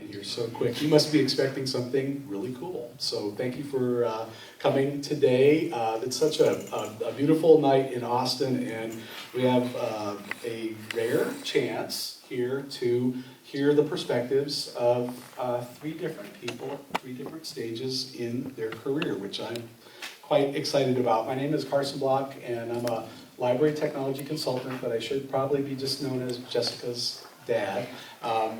You're so quick. You must be expecting something really cool. So thank you for coming today. It's such a beautiful night in Austin, and we have a rare chance here to hear the perspectives of three different people at three different stages in their career, which I'm quite excited about. My name is Carson Block, and I'm a library technology consultant, but I should probably be just known as Jessica's dad.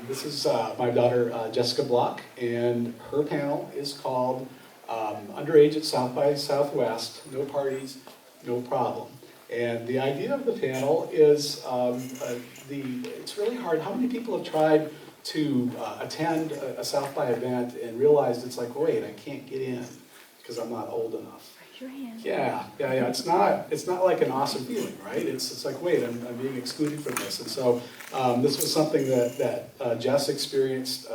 This is my daughter, Jessikha Block, and her panel is called Underage at South by Southwest, No Parties, No Problem. And the idea of the panel is it's really hard. How many people have tried to attend a South by event and realized it's like, wait, I can't get in because I'm not old enough? Your hand. Yeah. It's not like an awesome feeling, right? It's like, wait, I'm being excluded from this. And so this was something that Jess experienced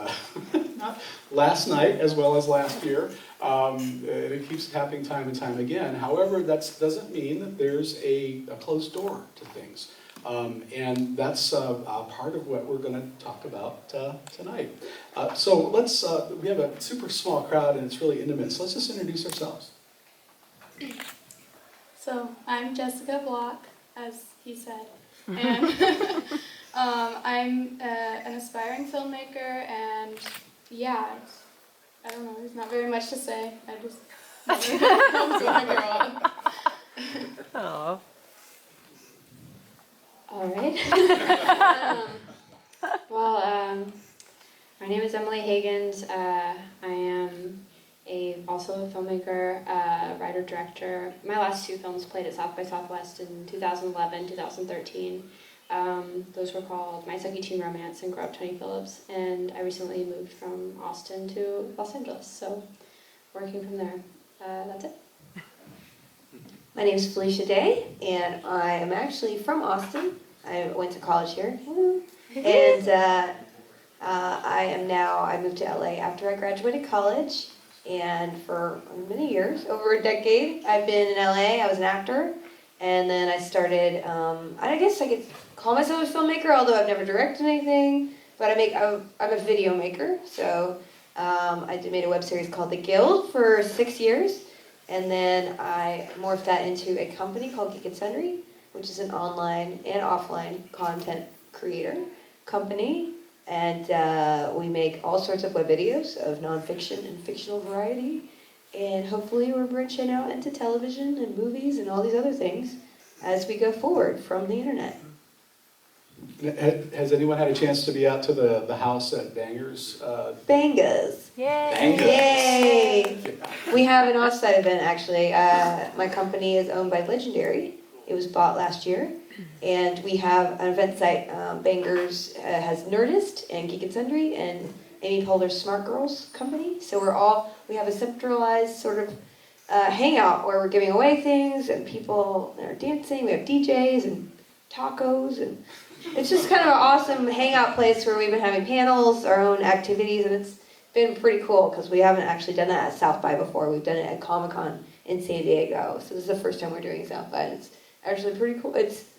not last night as well as last year. And it keeps happening time and time again. However, that doesn't mean that there's a closed door to things. And that's part of what we're going to talk about tonight. So let's, we have a super small crowd and it's really intimate. So let's just introduce ourselves. So I'm Jessikha Block, as he said, and I'm an aspiring filmmaker, and yeah, I don't know, there's not very much to say. I just never figure out. Oh. All right. My name is Emily Hagins. I am also a filmmaker, writer-director. My last two films played at South by Southwest in 2011, 2013. Those were called My Sucky Teen Romance and Grow Up Tony Phillips. And I recently moved from Austin to Los Angeles, so working from there. That's it. My name is Felicia Day, and I am actually from Austin. I went to college here. And I moved to LA after I graduated college. And for many years, over a decade, I've been in LA. I was an actor. And then I started, I guess I could call myself a filmmaker, although I've never directed anything. But I'm a video maker. So I made a web series called The Guild for 6 years. And then I morphed that into a company called Geek and Sundry, which is an online and offline content creator company. And we make all sorts of web videos of nonfiction and fictional variety. And hopefully we're branching out into television and movies and all these other things as we go forward from the internet. Has anyone had a chance to be out to the house at Bangers? Bangas. Yay! Bangers. Yay! We have an offsite event actually. My company is owned by Legendary. It was bought last year. And we have an event site. Bangers has Nerdist and Geek and Sundry and Amy Poehler's Smart Girls company. So we have a centralized sort of hangout where we're giving away things and people are dancing. We have DJs and tacos, and it's just kind of an awesome hangout place where we've been having panels, our own activities, and it's been pretty cool because we haven't actually done that at South by before. We've done it at Comic-Con in San Diego. So this is the first time we're doing South by, and it's actually pretty cool.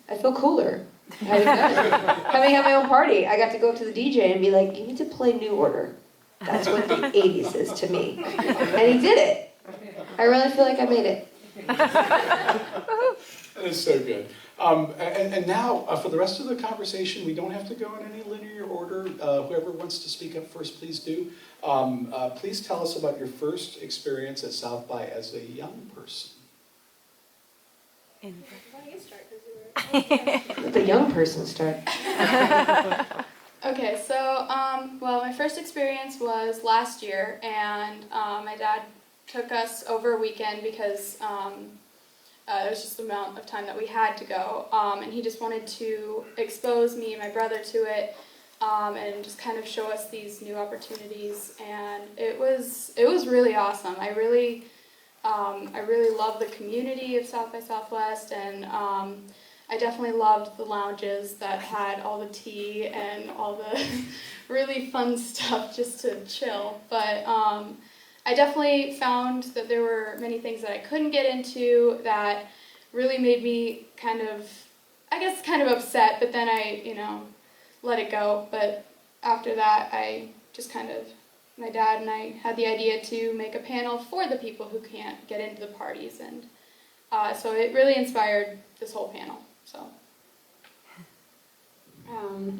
I feel cooler having done it. Having had my own party, I got to go up to the DJ and be like, you need to play New Order. That's what the 80s is to me. And he did it. I really feel like I made it. That is so good. And now, for the rest of the conversation, we don't have to go in any linear order. Whoever wants to speak up first, please do. Please tell us about your first experience at South by as a young person. Let the young person start. Okay, so, well, my first experience was last year, and my dad took us over a weekend because it was just the amount of time that we had to go, and he just wanted to expose me and my brother to it, and just kind of show us these new opportunities, and it was really awesome. I really loved the community of South by Southwest, and I definitely loved the lounges that had all the tea and all the really fun stuff just to chill. But I definitely found that there were many things that I couldn't get into that really made me kind of upset, but then I, let it go. But after that, I just kind of, my dad and I had the idea to make a panel for the people who can't get into the parties, and so it really inspired this whole panel. So.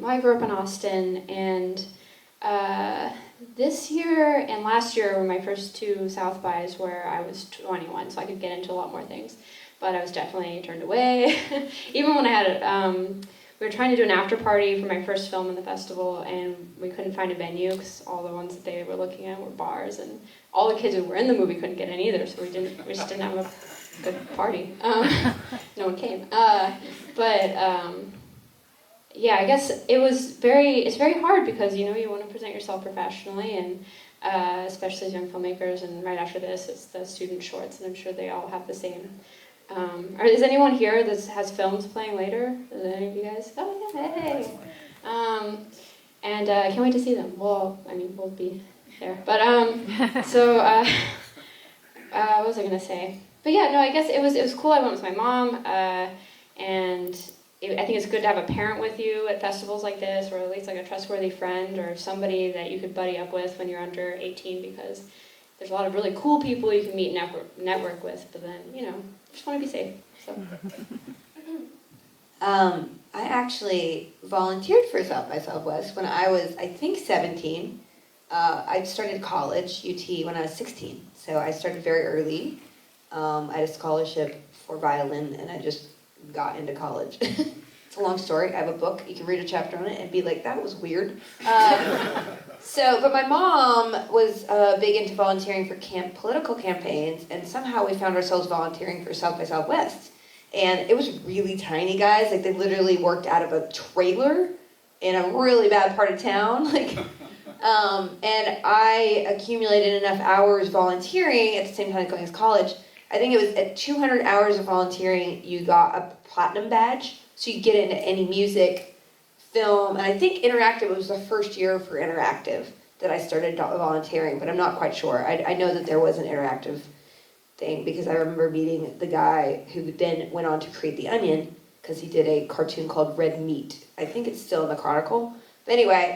I grew up in Austin, and this year and last year were my first two South Bys where I was 21, so I could get into a lot more things. But I was definitely turned away. Even when I had, we were trying to do an after party for my first film in the festival, and we couldn't find a venue because all the ones that they were looking at were bars, and all the kids who were in the movie couldn't get in either, so we just didn't have a good party. No one came. Yeah, I guess it's very hard because, you want to present yourself professionally, and especially as young filmmakers, and right after this, it's the student shorts, and I'm sure they all have the same. Is anyone here that has films playing later? Is there any of you guys? Oh, yeah, hey! I can't wait to see them. Well, we'll be there. But, what was I going to say? But yeah, no, I guess it was cool. I went with my mom, and I think it's good to have a parent with you at festivals like this, or at least like a trustworthy friend or somebody that you could buddy up with when you're under 18, because there's a lot of really cool people you can meet and network with, but then, just want to be safe. So. I actually volunteered for South by Southwest when I was, I think, 17. I started college, UT, when I was 16, so I started very early. I had a scholarship for violin, and I just got into college. It's a long story. I have a book. You can read a chapter on it and be like, that was weird. But my mom was big into volunteering for political campaigns, and somehow we found ourselves volunteering for South by Southwest. And it was really tiny, guys. Like, they literally worked out of a trailer in a really bad part of town. And I accumulated enough hours volunteering at the same time as going to college. I think it was at 200 hours of volunteering, you got a platinum badge, so you get into any music, film, and I think interactive was the first year for interactive that I started volunteering, but I'm not quite sure. I know that there was an interactive thing because I remember meeting the guy who then went on to create The Onion, because he did a cartoon called Red Meat. I think it's still in the Chronicle. But anyway,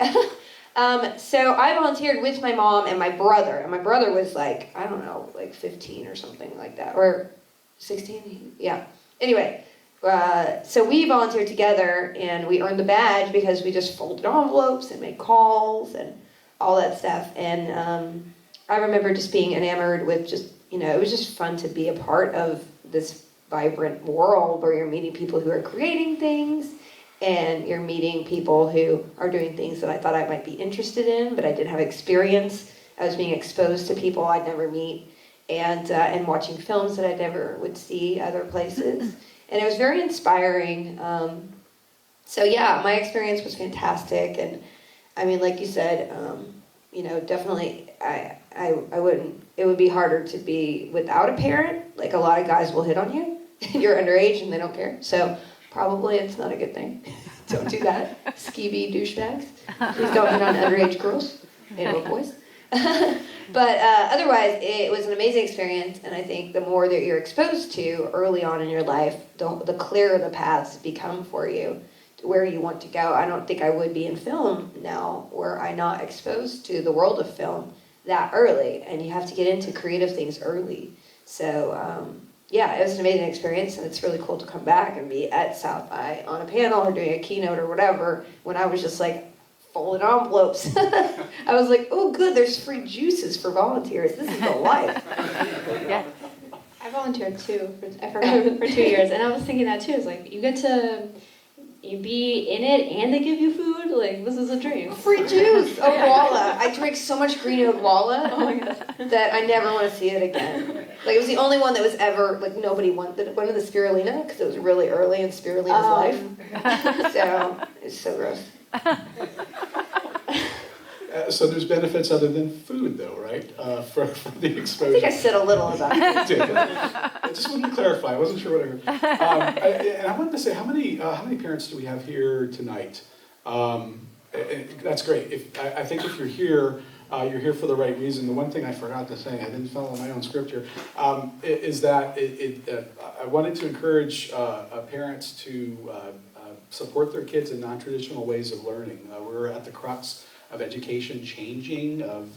so I volunteered with my mom and my brother was like, I don't know, like 15 or something like that, or 16, yeah. Anyway, so we volunteered together, and we earned the badge because we just folded envelopes and made calls and all that stuff. And I remember just being enamored with just, it was just fun to be a part of this vibrant world where you're meeting people who are creating things, and you're meeting people who are doing things that I thought I might be interested in, but I didn't have experience. I was being exposed to people I'd never meet, and watching films that I never would see other places. And it was very inspiring. So yeah, my experience was fantastic. And I mean, like you said, definitely I wouldn't, it would be harder to be without a parent. Like, a lot of guys will hit on you. You're underage and they don't care. So probably it's not a good thing. Don't do that. Skeevy douchebags. Please don't hit on underage girls and little boys. But otherwise, it was an amazing experience, and I think the more that you're exposed to early on in your life, the clearer the paths become for you to where you want to go. I don't think I would be in film now were I not exposed to the world of film that early, and you have to get into creative things early. So yeah, it was an amazing experience, and it's really cool to come back and be at South by on a panel or doing a keynote or whatever, when I was just like folding envelopes. I was like, oh good, there's free juices for volunteers. This is the life. Yeah. I volunteered too, for 2 years, and I was thinking that too. It's like, you get to be in it and they give you food. Like, this is a dream. Free juice of Walla. I drank so much green oat Walla that I never want to see it again. Like, it was the only one that was ever, like, nobody wanted the spirulina, because it was really early in spirulina's life. So, it's so gross. So there's benefits other than food, though, right? For the exposure. I think I said a little about it. I just wanted to clarify. I wasn't sure what I heard. And I wanted to say, how many parents do we have here tonight? That's great. I think if you're here for the right reason. The one thing I forgot to say, I didn't follow my own script here, is that I wanted to encourage parents to support their kids in non-traditional ways of learning. We're at the crux of education changing, of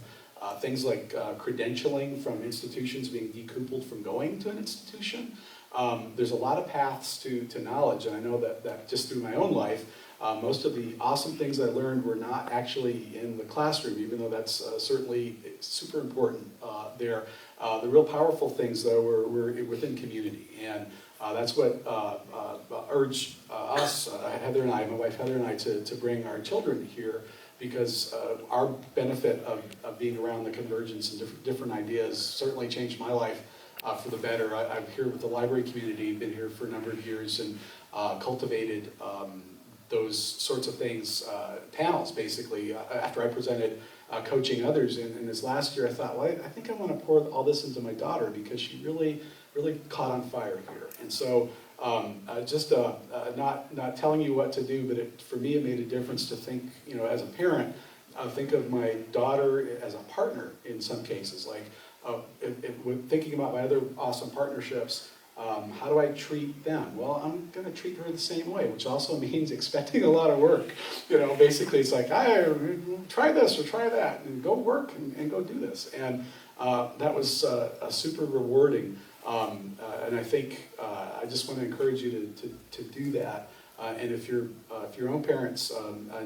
things like credentialing from institutions being decoupled from going to an institution. There's a lot of paths to knowledge, and I know that just through my own life, most of the awesome things I learned were not actually in the classroom, even though that's certainly super important there. The real powerful things, though, were within community, and that's what urged us, Heather and I, my wife Heather and I, to bring our children here, because our benefit of being around the convergence and different ideas certainly changed my life for the better. I'm here with the library community, been here for a number of years, and cultivated those sorts of things, panels basically. After I presented coaching others in this last year, I thought, well, I think I want to pour all this into my daughter, because she really caught on fire here. And so just not telling you what to do, but for me it made a difference to think, as a parent, think of my daughter as a partner in some cases. Like with thinking about my other awesome partnerships, how do I treat them? Well, I'm going to treat her the same way, which also means expecting a lot of work. Basically it's like, try this or try that, and go work and go do this. And that was super rewarding. And I think I just want to encourage you to do that. And if your own parents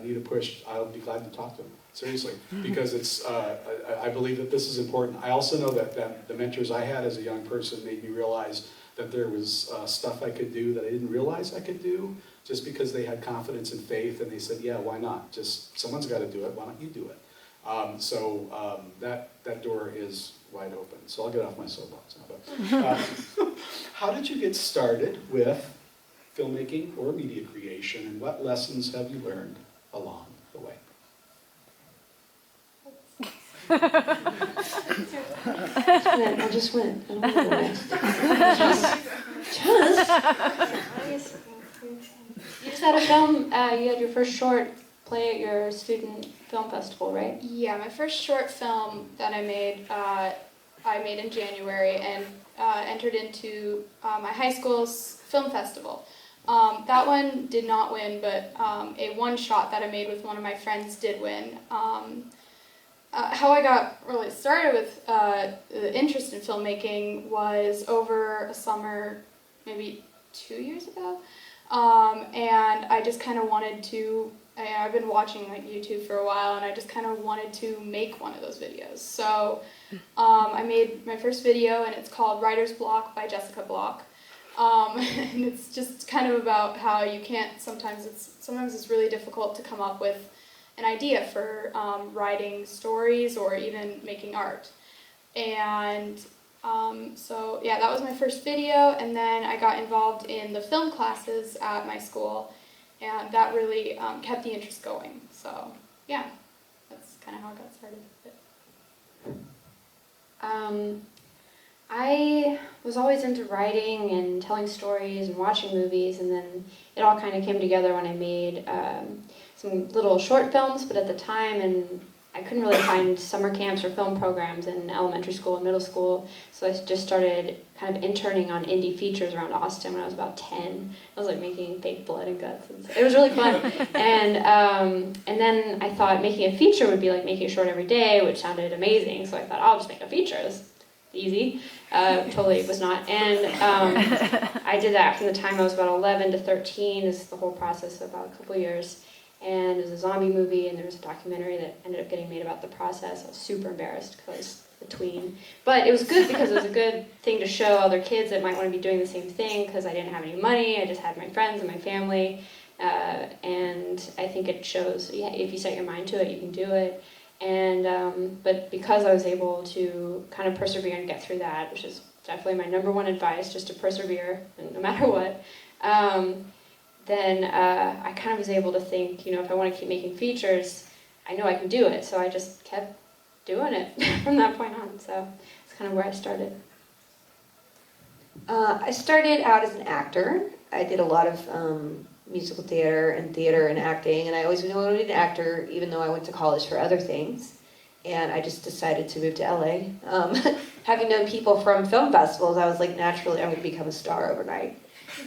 need a push, I'll be glad to talk to them. Seriously, because it's. I believe that this is important. I also know that the mentors I had as a young person made me realize that there was stuff I could do that I didn't realize I could do, just because they had confidence and faith, and they said, "Yeah, why not? Just someone's got to do it. Why don't you do it?" So that door is wide open. So I'll get off my soapbox now. But how did you get started with filmmaking or media creation, and what lessons have you learned along the way? I just went. I don't want to go next. You just had a film, you had your first short play at your student film festival, right? Yeah, my first short film that I made in January, and entered into my high school's film festival. That one did not win, but a one shot that I made with one of my friends did win. How I got really started with the interest in filmmaking was over a summer, maybe 2 years ago, and I just kind of wanted to. I've been watching YouTube for a while, and I just kind of wanted to make one of those videos. So I made my first video, and it's called Writer's Block by Jessikha Block. And it's just kind of about how you can't, sometimes it's really difficult to come up with an idea for writing stories or even making art. And so yeah, that was my first video, and then I got involved in the film classes at my school, and that really kept the interest going. So yeah, that's kind of how I got started with it. I was always into writing and telling stories and watching movies, and then it all kind of came together when I made some little short films, but at the time, and I couldn't really find summer camps or film programs in elementary school and middle school, so I just started kind of interning on indie features around Austin when I was about 10. I was like making fake blood and guts, and it was really fun. And then I thought making a feature would be like making a short every day, which sounded amazing, so I thought I'll just make a feature. It's easy. Totally was not. And I did that from the time I was about 11 to 13. This is the whole process of about a couple years. And it was a zombie movie, and there was a documentary that ended up getting made about the process. I was super embarrassed because I was a tween. But it was good because it was a good thing to show other kids that might want to be doing the same thing, because I didn't have any money. I just had my friends and my family. And I think it shows, yeah, if you set your mind to it, you can do it. And but because I was able to kind of persevere and get through that, which is definitely my number one advice, just to persevere, and no matter what, then I kind of was able to think, if I want to keep making features, I know I can do it. So I just kept doing it from that point on. So it's kind of where I started. I started out as an actor. I did a lot of musical theater and acting, and I always knew I wanted to be an actor, even though I went to college for other things. And I just decided to move to LA. Having known people from film festivals, I was like, naturally, I'm going to become a star overnight.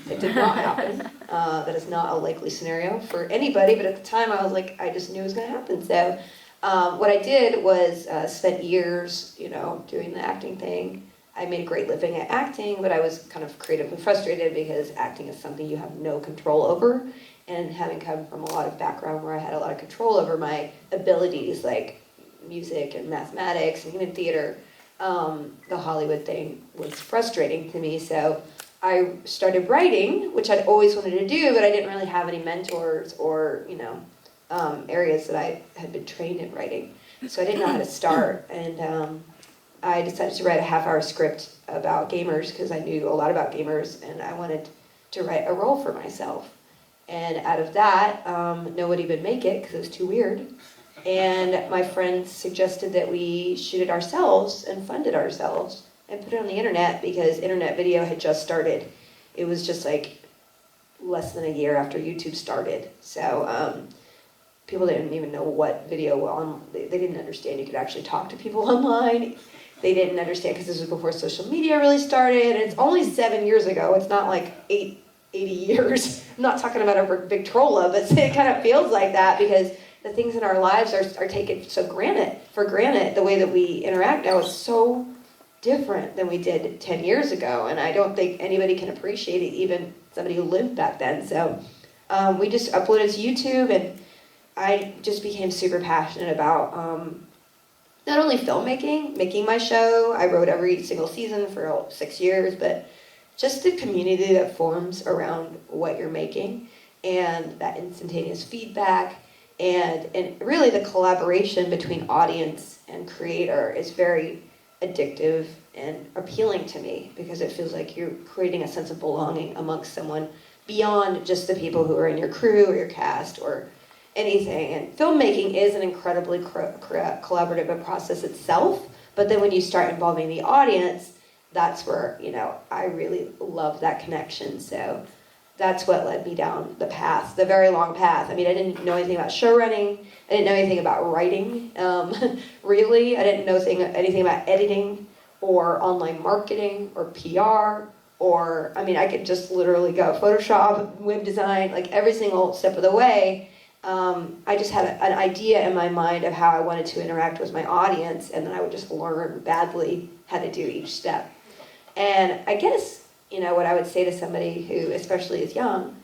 It did not happen. That is not a likely scenario for anybody, but at the time I was like, I just knew it was going to happen. So What I did was spent years, doing the acting thing. I made a great living at acting, but I was kind of creatively frustrated because acting is something you have no control over. And having come from a lot of background where I had a lot of control over my abilities, like music and mathematics and even theater, the Hollywood thing was frustrating to me. So I started writing, which I'd always wanted to do, but I didn't really have any mentors or, areas that I had been trained in writing. So I didn't know how to start. And I decided to write a half-hour script about gamers because I knew a lot about gamers and I wanted to write a role for myself. And out of that, nobody would make it because it was too weird. And my friends suggested that we shoot it ourselves and fund it ourselves and put it on the internet because internet video had just started. It was just like less than a year after YouTube started. So people didn't even know what video on. They didn't understand you could actually talk to people online. They didn't understand because this was before social media really started. And it's only 7 years ago. It's not like 80 years. I'm not talking about a big Trolla, but it kind of feels like that because the things in our lives are taken for granted. The way that we interact now is so different than we did 10 years ago. And I don't think anybody can appreciate it, even somebody who lived back then. So we just uploaded to YouTube and I just became super passionate about not only filmmaking, making my show. I wrote every single season for 6 years, but just the community that forms around what you're making and that instantaneous feedback and really the collaboration between audience and creator is very addictive and appealing to me because it feels like you're creating a sense of belonging amongst someone beyond just the people who are in your crew or your cast or anything. And filmmaking is an incredibly collaborative process itself, but then when you start involving the audience, that's where, I really love that connection. So that's what led me down the path, the very long path. I mean, I didn't know anything about show running. I didn't know anything about writing, really. I didn't know anything about editing or online marketing or PR I could just literally go Photoshop, web design, like every single step of the way. I just had an idea in my mind of how I wanted to interact with my audience, and then I would just learn badly how to do each step. And I guess, what I would say to somebody who especially is young,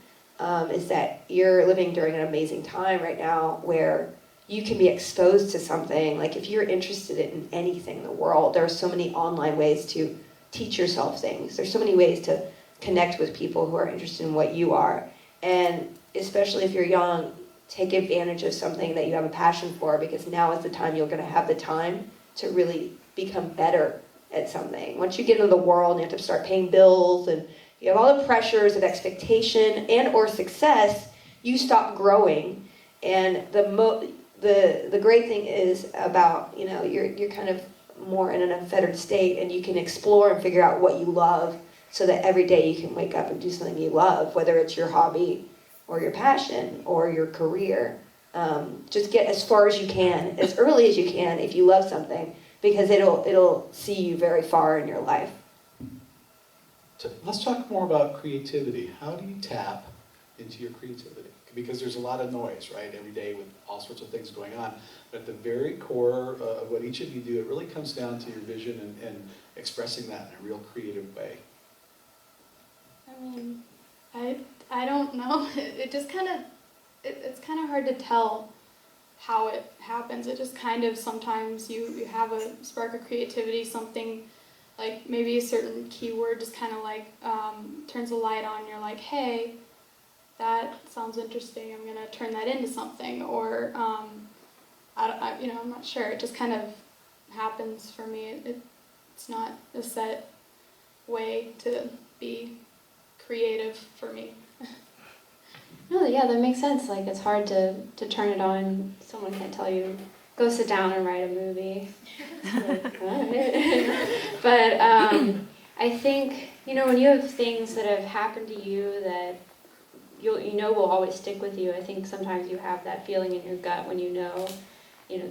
is that you're living during an amazing time right now where you can be exposed to something. Like if you're interested in anything in the world, there are so many online ways to teach yourself things. There's so many ways to connect with people who are interested in what you are. And especially if you're young, take advantage of something that you have a passion for because now is the time you're going to have the time to really become better at something. Once you get into the world and you have to start paying bills and you have all the pressures of expectation and or success, you stop growing. And the great thing is about, you're kind of more in an unfettered state and you can explore and figure out what you love so that every day you can wake up and do something you love, whether it's your hobby or your passion or your career. Just get as far as you can, as early as you can if you love something, because it'll see you very far in your life. Let's talk more about creativity. How do you tap into your creativity? Because there's a lot of noise, right, every day with all sorts of things going on. But at the very core of what each of you do, it really comes down to your vision and expressing that in a real creative way. I mean, I don't know. It just kind of, it's kind of hard to tell how it happens. It just kind of, sometimes you have a spark of creativity, something like maybe a certain keyword just kind of like turns a light on. You're like, hey, that sounds interesting. I'm gonna turn that into something. Or I'm not sure. It just kind of happens for me. It's not a set way to be creative for me. No, yeah, that makes sense. Like, it's hard to turn it on. Someone can't tell you, go sit down and write a movie. Like, all right. But I think, when you have things that have happened to you that will always stick with you, I think sometimes you have that feeling in your gut when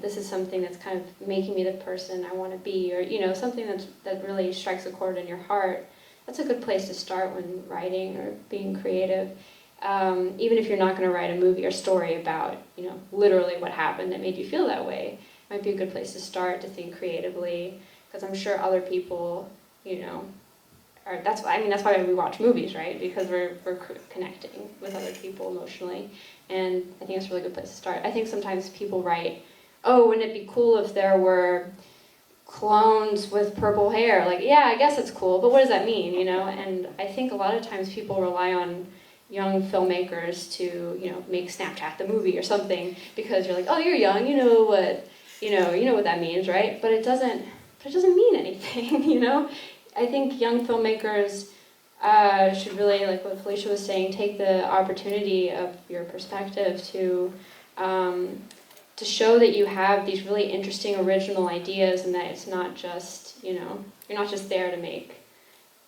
this is something that's kind of making me the person I want to be, or, something that really strikes a chord in your heart. That's a good place to start when writing or being creative. even if you're not going to write a movie or story about, literally what happened that made you feel that way, it might be a good place to start to think creatively, because I'm sure other people, that's why we watch movies, right? Because we're connecting with other people emotionally, and I think it's a really good place to start. I think sometimes people write, oh, wouldn't it be cool if there were clones with purple hair? Like, yeah, I guess it's cool, but what does that mean, And I think a lot of times people rely on young filmmakers to, make Snapchat the movie or something, because you're like, oh, you're young, you know what that means, right? But it doesn't mean anything, I think young filmmakers should really, like what Felicia was saying, take the opportunity of your perspective to show that you have these really interesting, original ideas, and that it's not just, you're not just there to make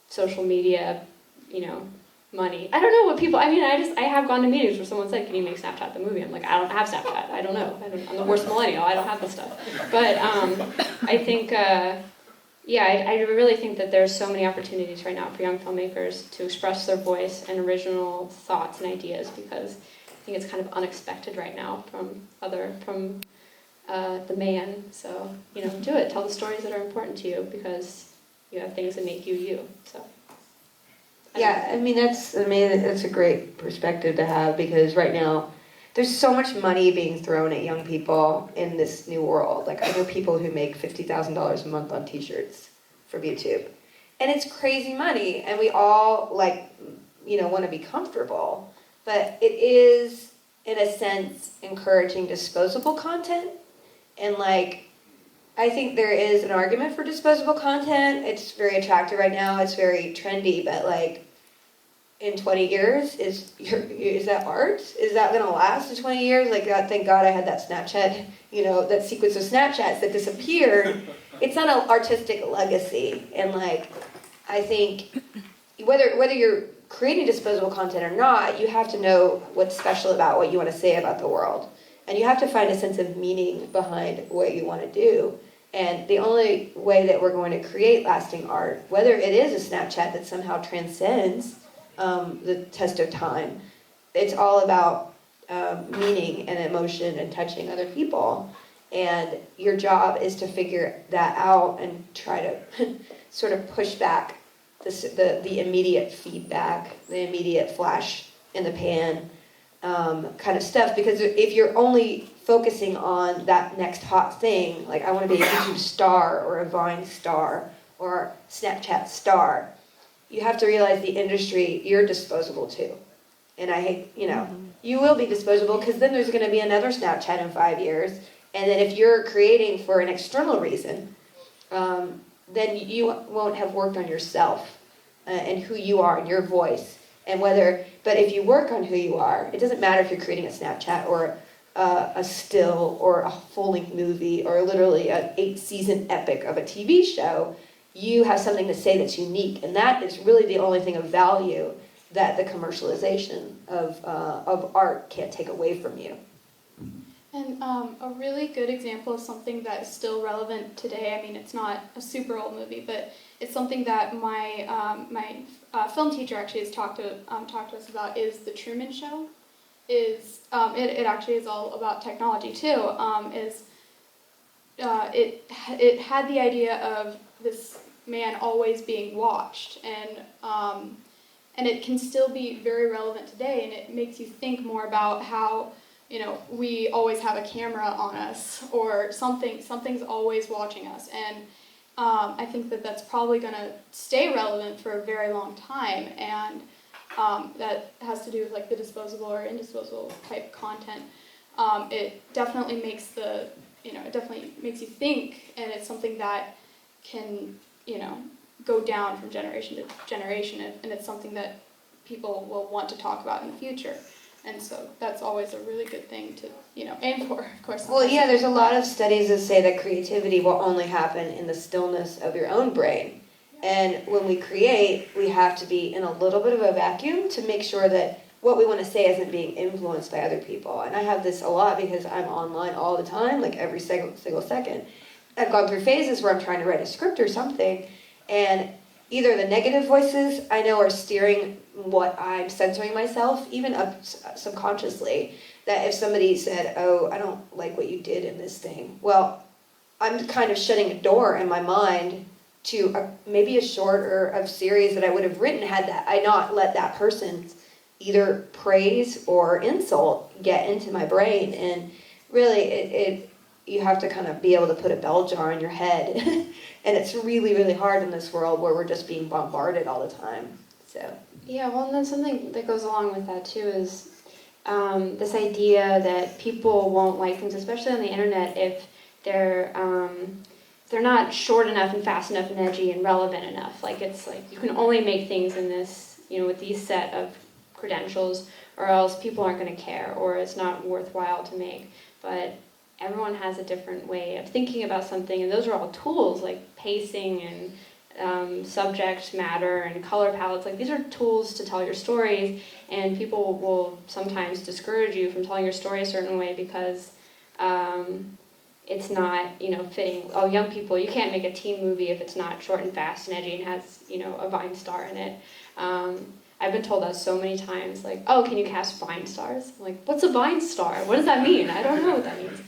social media, money. I don't know what people, I have gone to meetings where someone said, can you make Snapchat the movie? I'm like, I don't have Snapchat. I don't know. I'm the worst millennial. I don't have this stuff. But I think, I really think that there's so many opportunities right now for young filmmakers to express their voice and original thoughts and ideas, because I think it's kind of unexpected right now from the man. So, do it. Tell the stories that are important to you, because you have things that make you you. So. Yeah, that's a great perspective to have, because right now there's so much money being thrown at young people in this new world. Like, I know people who make $50,000 a month on t-shirts from YouTube. And it's crazy money, and we all want to be comfortable. But it is, in a sense, encouraging disposable content. And I think there is an argument for disposable content. It's very attractive right now. It's very trendy, but in 20 years, is that art? Is that going to last in 20 years? Thank God I had that Snapchat, that sequence of Snapchats that disappeared. It's not an artistic legacy. And I think whether you're creating disposable content or not, you have to know what's special about what you want to say about the world. And you have to find a sense of meaning behind what you want to do. And the only way that we're going to create lasting art, whether it is a Snapchat that somehow transcends the test of time, it's all about meaning and emotion and touching other people. And your job is to figure that out and try to sort of push back the immediate feedback, the immediate flash in the pan kind of stuff. Because if you're only focusing on that next hot thing, like I want to be a YouTube star or a Vine star or Snapchat star, you have to realize the industry, you're disposable too. And I hate, you will be disposable, because then there's going to be another Snapchat in 5 years. And then if you're creating for an external reason, then you won't have worked on yourself and who you are and your voice. But if you work on who you are, it doesn't matter if you're creating a Snapchat or a still or a full-length movie or literally an 8-season epic of a TV show. You have something to say that's unique, and that is really the only thing of value that the commercialization of art can't take away from you. And a really good example of something that is still relevant today, it's not a super old movie, but it's something that my film teacher actually has talked to us about, is The Truman Show. It actually is all about technology too. It had the idea of this man always being watched, and it can still be very relevant today, and it makes you think more about how we always have a camera on us, or something's always watching us, and I think that's probably going to stay relevant for a very long time, and that has to do with the disposable or indisposable type content. It definitely makes you think, and it's something that can go down from generation to generation, and it's something that people will want to talk about in the future. And so that's always a really good thing to, aim for, of course. Well, yeah, there's a lot of studies that say that creativity will only happen in the stillness of your own brain. And when we create, we have to be in a little bit of a vacuum to make sure that what we want to say isn't being influenced by other people. And I have this a lot because I'm online all the time, every single second. I've gone through phases where I'm trying to write a script or something, and either the negative voices I know are steering what I'm censoring myself, even subconsciously, that if somebody said, oh, I don't like what you did in this thing, well, I'm kind of shutting a door in my mind to maybe a short or a series that I would have written had that I not let that person's either praise or insult get into my brain. And really, you have to kind of be able to put a bell jar in your head. And it's really, really hard in this world where we're just being bombarded all the time. So Yeah, well, and then something that goes along with that too is this idea that people won't like things, especially on the internet, if they're not short enough and fast enough and edgy and relevant enough. Like, it's like you can only make things in this, with these set of credentials, or else people aren't going to care, or it's not worthwhile to make. But everyone has a different way of thinking about something, and those are all tools like pacing and subject matter and color palettes. Like, these are tools to tell your stories, and people will sometimes discourage you from telling your story a certain way because it's not, fitting. Oh, young people, you can't make a teen movie if it's not short and fast and edgy and has, a Vine star in it. I've been told that so many times, like, oh, can you cast Vine stars? I'm like, what's a Vine star? What does that mean? I don't know what that means.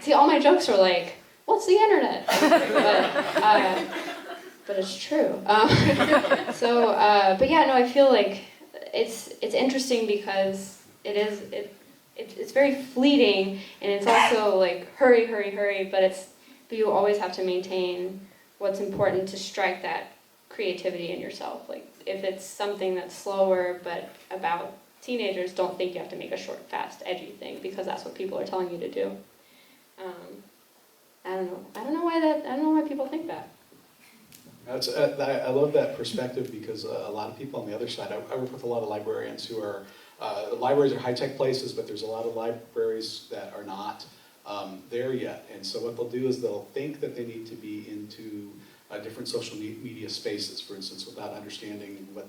See, all my jokes are like, what's the internet? But it's true. But yeah, no, I feel like it's interesting because it's very fleeting, and it's also like hurry, hurry, hurry. But you always have to maintain what's important to strike that creativity in yourself. Like, if it's something that's slower but about teenagers, don't think you have to make a short, fast, edgy thing because that's what people are telling you to do. I don't know why people think that. I love that perspective because a lot of people on the other side, I work with a lot of librarians who are, libraries are high-tech places, but there's a lot of libraries that are not there yet. And so what they'll do is they'll think that they need to be into different social media spaces, for instance, without understanding what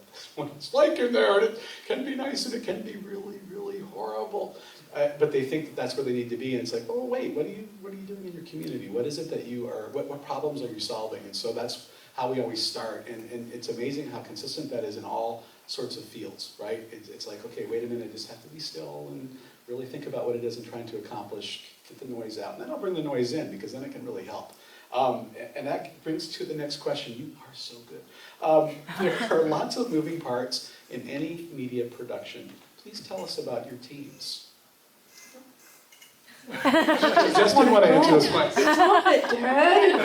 it's like in there. And it can be nice and it can be really, really horrible. But they think that that's where they need to be, and it's like, oh wait, what are you doing in your community? What is it that you are? What problems are you solving? And so that's how we always start. And it's amazing how consistent that is in all sorts of fields, right? It's like, okay, wait a minute, I just have to be still and really think about what it is I'm trying to accomplish. Get the noise out, and then I'll bring the noise in because then it can really help. And that brings to the next question. You are so good. There are lots of moving parts in any media production. Please tell us about your teams. Just didn't want to answer this question. Stop it, Dad.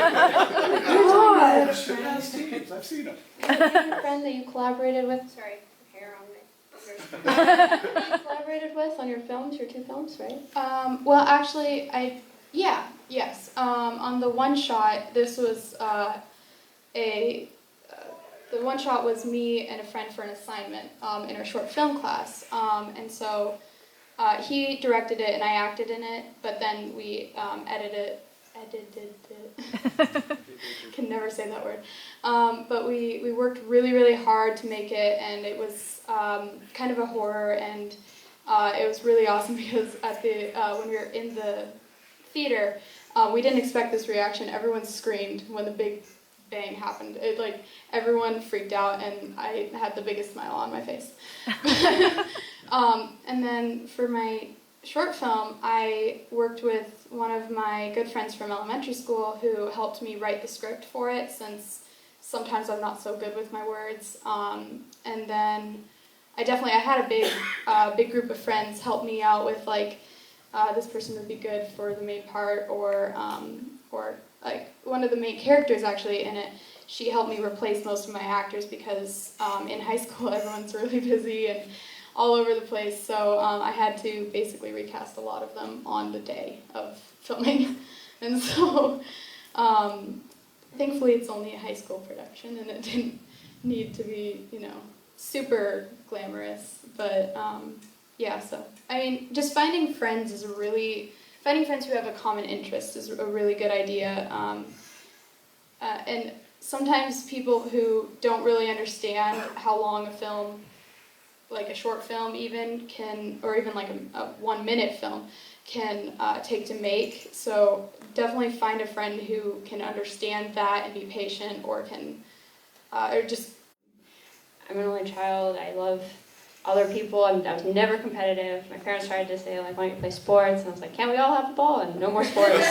Teams, I've seen them. Your friend that you collaborated with, sorry, hair on me. You collaborated with on your films, your 2 films, right? Well, actually, yes. On the one shot, this was the one shot was me and a friend for an assignment in our short film class, and so he directed it and I acted in it, but then we edited it. Can never say that word. But we worked really, really hard to make it, and it was kind of a horror, and it was really awesome because at the when we were in the theater, we didn't expect this reaction. Everyone screamed when the big bang happened. Everyone freaked out, and I had the biggest smile on my face. And then for my short film, I worked with one of my good friends from elementary school who helped me write the script for it, since sometimes I'm not so good with my words. And then I had a big group of friends help me out with this person would be good for the main part, or like one of the main characters actually in it. She helped me replace most of my actors because in high school everyone's really busy and all over the place, so I had to basically recast a lot of them on the day of filming. And so thankfully it's only a high school production and it didn't need to be, super glamorous, but so I mean, just finding friends who have a common interest is a really good idea. And sometimes people who don't really understand how long a film like a short film even can, or even like a 1 minute film can take to make. So definitely find a friend who can understand that and be patient, or can, or just. I'm an only child. I love other people. I was never competitive. My parents tried to say, like, why don't you play sports? And I was like, can't we all have the ball? And no more sports.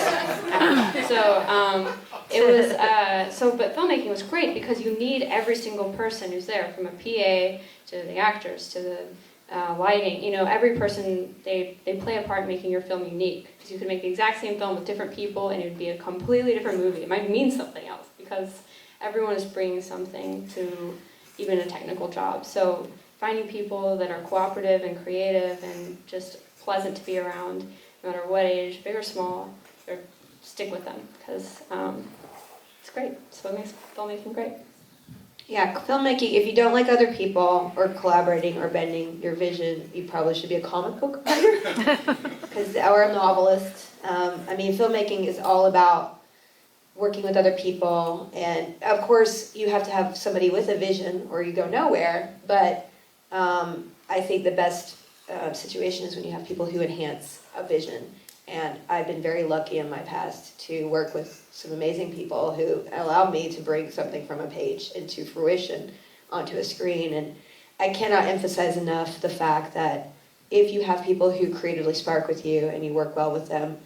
But filmmaking was great because you need every single person who's there, from a PA to the actors to the lighting. You know, every person, they play a part in making your film unique. Because you could make the exact same film with different people and it would be a completely different movie. It might mean something else because everyone is bringing something to even a technical job. So finding people that are cooperative and creative and just pleasant to be around, no matter what age, big or small, or stick with them, because it's great. It's what makes filmmaking great. Yeah, filmmaking, if you don't like other people or collaborating or bending your vision, you probably should be a comic book writer or a novelist. I mean, filmmaking is all about working with other people, and of course you have to have somebody with a vision or you go nowhere, but I think the best situation is when you have people who enhance a vision, and I've been very lucky in my past to work with some amazing people who allow me to bring something from a page into fruition onto a screen. And I cannot emphasize enough the fact that if you have people who creatively spark with you and you work well with them,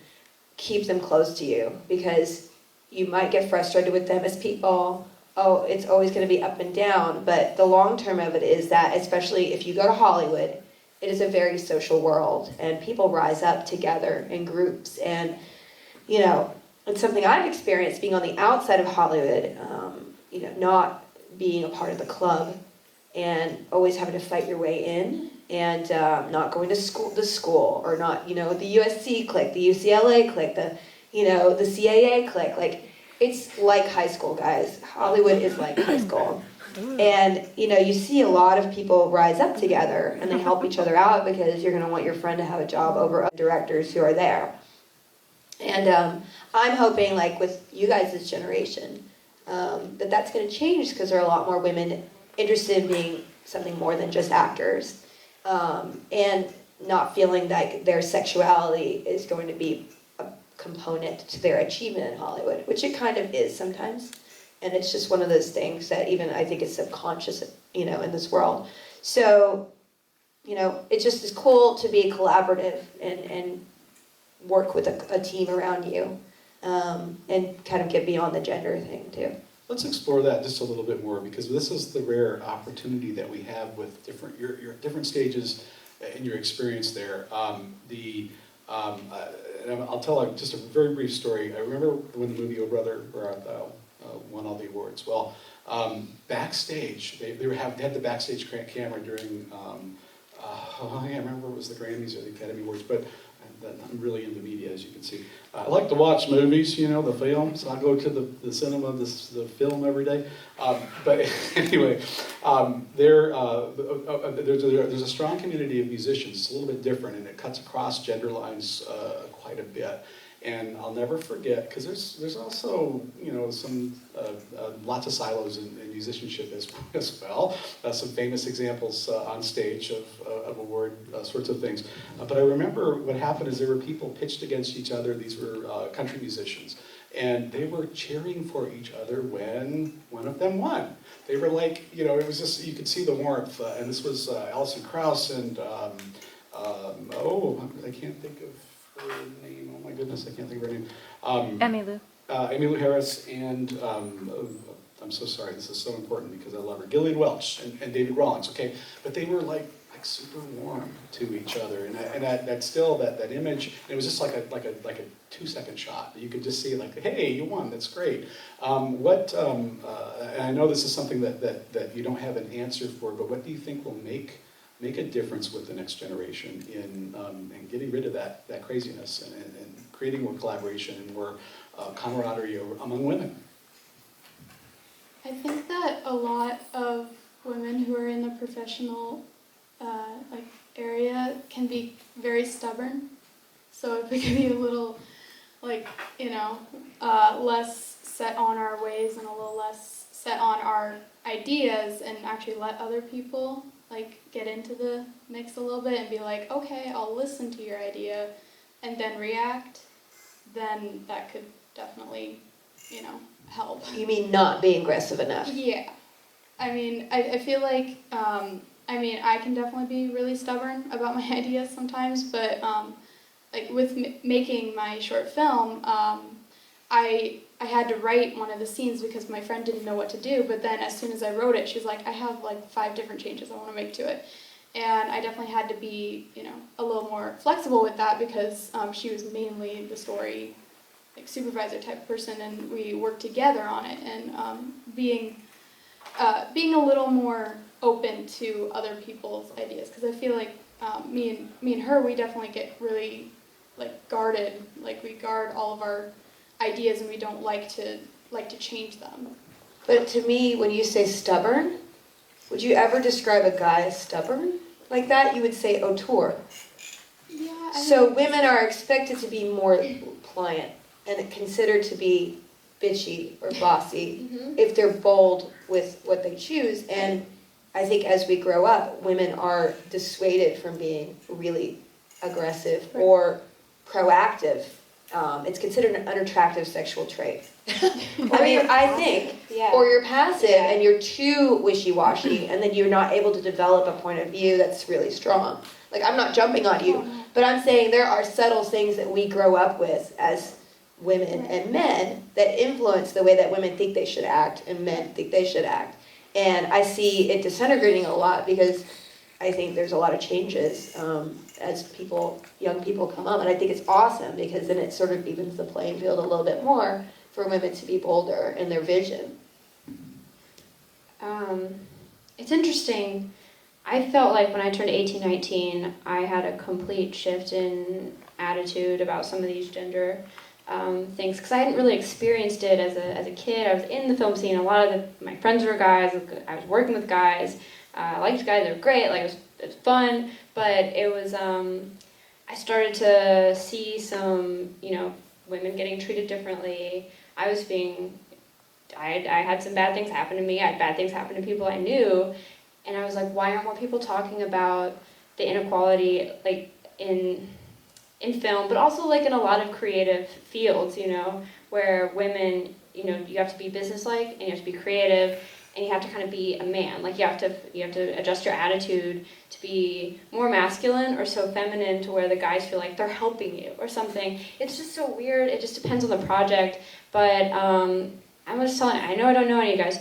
keep them close to you, because you might get frustrated with them as people. Oh, it's always going to be up and down, but the long term of it is that, especially if you go to Hollywood, it is a very social world, and people rise up together in groups. And, you know, it's something I've experienced being on the outside of Hollywood, you know, not being a part of the club and always having to fight your way in, and not going to school, or not, you know, the USC clique, the UCLA clique, the CAA clique. Like, it's like high school, guys. Hollywood is like high school. And, you know, you see a lot of people rise up together and they help each other out, because you're going to want your friend to have a job over other directors who are there. And I'm hoping, like with you guys' generation, that's going to change, because there are a lot more women interested in being something more than just actors, and not feeling like their sexuality is going to be a component to their achievement in Hollywood, which it kind of is sometimes. And it's just one of those things that even I think is subconscious, you know, in this world. So, you know, it just is cool to be collaborative and work with a team around you, and kind of get beyond the gender thing too. Let's explore that just a little bit more, because this is the rare opportunity that we have with your different stages in your experience there. And I'll tell just a very brief story. I remember when the movie Oh Brother, Where Art Thou won all the awards. Well, backstage, they had the backstage camera during, I can't remember if it was the Grammys or the Academy Awards, but I'm really into media, as you can see. I like to watch movies, you know, the films. I go to the cinema, the film every day. But anyway, there's a strong community of musicians. It's a little bit different, and it cuts across gender lines quite a bit. And I'll never forget, because there's also, you know, some lots of silos in musicianship as well. Some famous examples on stage of award sorts of things. But I remember what happened is there were people pitched against each other. These were country musicians. And they were cheering for each other when one of them won. They were like, you know, it was just, you could see the warmth. And this was Alison Krauss and, I can't think of her name. Oh my goodness, I can't think of her name. Emmylou. Emmylou Harris and, I'm so sorry, this is so important because I love her, Gillian Welch and David Rawlings, okay? But they were like super warm to each other, and that still, that image, and it was just like a 2-second shot. You could just see like, hey, you won, that's great. And I know this is something that you don't have an answer for, but what do you think will make a difference with the next generation in getting rid of that craziness and creating more collaboration and more camaraderie among women? I think that a lot of women who are in the professional area can be very stubborn. So if we could be a little, less set on our ways and a little less set on our ideas, and actually let other people like get into the mix a little bit and be like, okay, I'll listen to your idea and then react, then that could definitely, you know, help. You mean not being aggressive enough? Yeah. I mean, I feel like, I mean, I can definitely be really stubborn about my ideas sometimes, but like with making my short film, I had to write one of the scenes because my friend didn't know what to do, but then as soon as I wrote it, she's like, I have like 5 different changes I want to make to it. And I definitely had to be, you know, a little more flexible with that because she was mainly the story like supervisor type person, and we worked together on it, and being a little more open to other people's ideas, because I feel like me and her, we definitely get really like guarded, like we guard all of our ideas and we don't like to change them. But to me, when you say stubborn, would you ever describe a guy as stubborn? Like that, you would say auteur. Yeah. So women are expected to be more pliant and considered to be bitchy or bossy if they're bold with what they choose. And I think as we grow up, women are dissuaded from being really aggressive or proactive. It's considered an unattractive sexual trait. I mean, I think, Yeah. or you're passive Yeah. and you're too wishy-washy, and then you're not able to develop a point of view that's really strong. Like, I'm not jumping on you, but I'm saying there are subtle things that we grow up with as women and men that influence the way that women think they should act and men think they should act. And I see it disintegrating a lot because I think there's a lot of changes as young people come up, and I think it's awesome because then it sort of evens the playing field a little bit more for women to be bolder in their vision. It's interesting. I felt like when I turned 18, 19, I had a complete shift in attitude about some of these gender things, because I hadn't really experienced it as a kid. I was in the film scene. A lot of my friends were guys. I was working with guys. I liked guys. They were great. Like it was fun, but it was. I started to see some, women getting treated differently. I had some bad things happen to me. I had bad things happen to people I knew, and I was like, why aren't more people talking about the inequality, like in film, but also like in a lot of creative fields, where women, you have to be businesslike and you have to be creative and you have to kind of be a man. Like you have to adjust your attitude to be more masculine or so feminine to where the guys feel like they're helping you or something. It's just so weird. It just depends on the project. But I'm just telling you, I know I don't know any of you guys,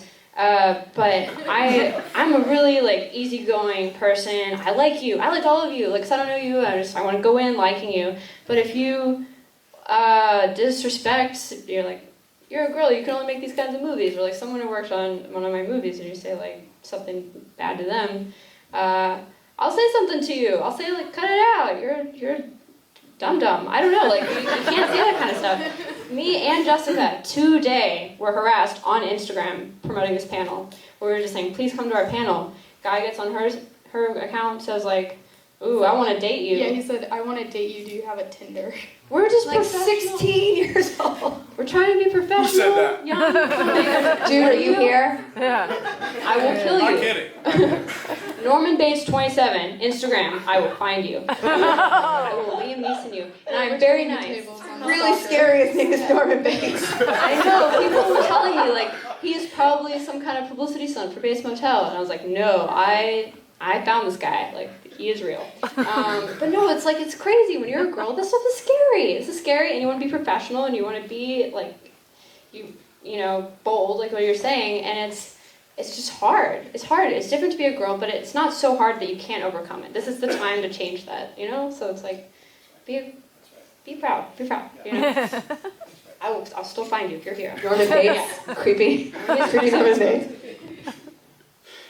but I'm a really like easygoing person. I like you. I like all of you. Like, 'cause I don't know you, I want to go in liking you. But if you disrespect, you're a girl, you can only make these kinds of movies. Or like someone who works on one of my movies and you say like something bad to them, I'll say something to you. I'll say like, cut it out. You're dumb. I don't know. Like you can't say that kind of stuff. Me and Jessica today were harassed on Instagram promoting this panel. Where we were just saying, please come to our panel. Guy gets on her account, says like, ooh, I want to date you. Yeah, he said, I want to date you. Do you have a Tinder? We're just Like professional. 16 years old. We're trying to be professional. Who said that? Young filmmakers. Dude, are you here? Yeah. I will kill Not you. kidding. Norman Bates 27, Instagram. I will find you. I will Liam Neeson you. And I'm very nice. Really scary thing is Norman Bates. I know, people were telling me, like, he's probably some kind of publicity stunt for Bates Motel. And I was like, no, I found this guy. Like, he is real. But no, it's crazy. When you're a girl, this stuff is scary. This is scary, and you want to be professional, and you want to be, like, bold, like what you're saying, and it's just hard. It's hard. It's different to be a girl, but it's not so hard that you can't overcome it. This is the time to change that, So it's like, be proud. Be proud, I'll still find you if you're here. Norman Bates, creepy Norman Bates.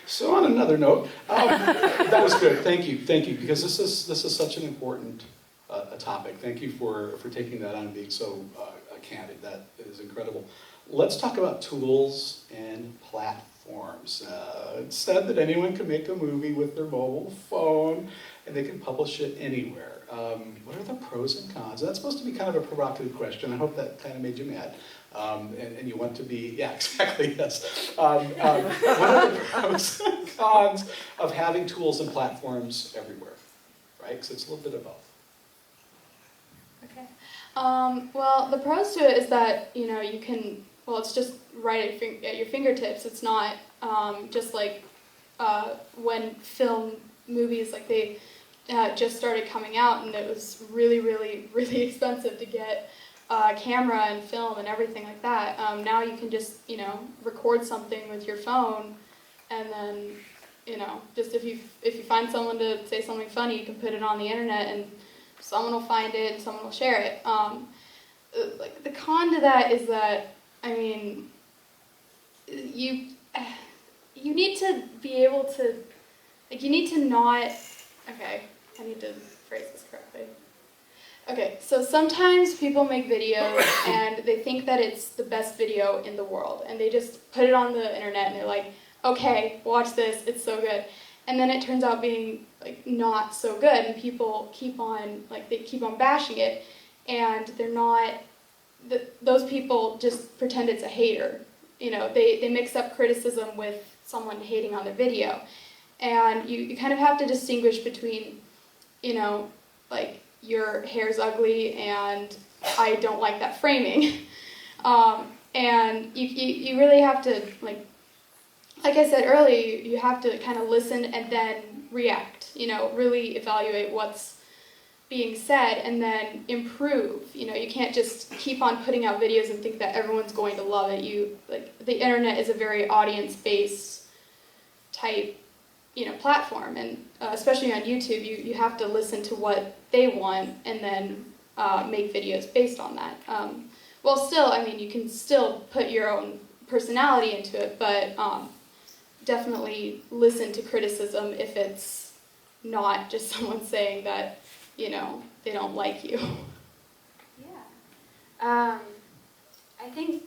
So on another note, that was good. Thank you, because this is such an important a topic. Thank you for taking that on and being so candid. That is incredible. Let's talk about tools and platforms. platforms. It said that anyone can make a movie with their mobile phone and they can publish it anywhere. What are the pros and cons? That's supposed to be kind of a provocative question. I hope that kind of made you mad. And you want to be, yeah, exactly, yes. What are the pros and cons of having tools and platforms everywhere, right? Because it's a little bit of both. Okay. Well, the pros to it is that, you know, you can, well, it's just right at your fingertips. It's not just like when film movies, like they just started coming out, and it was really, really, really expensive to get camera and film and everything like that. Now you can just, you know, record something with your phone, and then, you know, just if you find someone to say something funny, you can put it on the internet, and someone will find it and someone will share it. Like the con to that is that, I mean, you need to be able to, like, you need to not. Okay, I need to phrase this correctly. Okay, so sometimes people make videos and they think that it's the best video in the world, and they just put it on the internet and they're like, okay, watch this, it's so good. And then it turns out being like not so good, and people keep on, like, they keep on bashing it, and they're not, those people just pretend it's a hater. You know, they mix up criticism with someone hating on their video. And you kind of have to distinguish between, you know, like, your hair's ugly and I don't like that framing. And you really have to, like I said earlier, you have to kind of listen and then react, you know, really evaluate what's being said and then improve. You know, you can't just keep on putting out videos and think that everyone's going to love it. Like, the internet is a very audience-based type, you know, platform, and especially on YouTube, you have to listen to what they want and then make videos based on that. Well, still, I mean, you can still put your own personality into it, but definitely listen to criticism if it's not just someone saying that, you know, they don't like you. Yeah. I think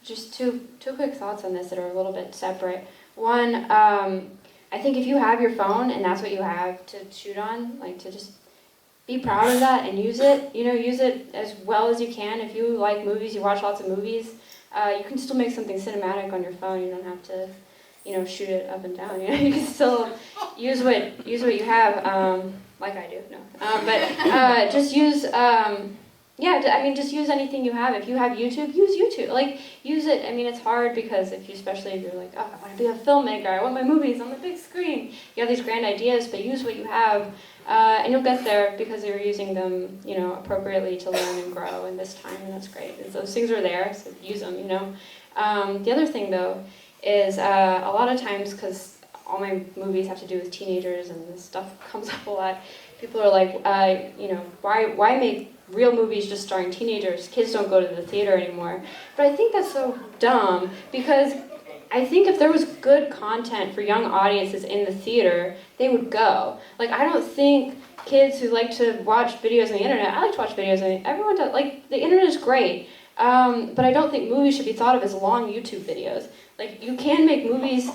just two quick thoughts on this that are a little bit separate. One, I think if you have your phone and that's what you have to shoot on, like, to just be proud of that and use it, you know, use it as well as you can. If you like movies, you watch lots of movies, you can still make something cinematic on your phone. You don't have to, you know, shoot it up and down. You know, you can still use what you have, like I do. No, but just use. Yeah, I mean, just use anything you have. If you have YouTube, use YouTube. Like, use it. I mean, it's hard because especially if you're like, oh, I want to be a filmmaker, I want my movies on the big screen. You have these grand ideas, but use what you have, and you'll get there because you're using them, you know, appropriately to learn and grow in this time, and that's great. And those things are there, so use them, you know. The other thing, though, is a lot of times, because all my movies have to do with teenagers and this stuff comes up a lot, people are like, you know, why make real movies just starring teenagers? Kids don't go to the theater anymore. But I think that's so dumb, because I think if there was good content for young audiences in the theater, they would go. Like, I don't think kids who like to watch videos on the internet, I like to watch videos on the internet, everyone does, like, the internet is great, but I don't think movies should be thought of as long YouTube videos. Like, you can make movies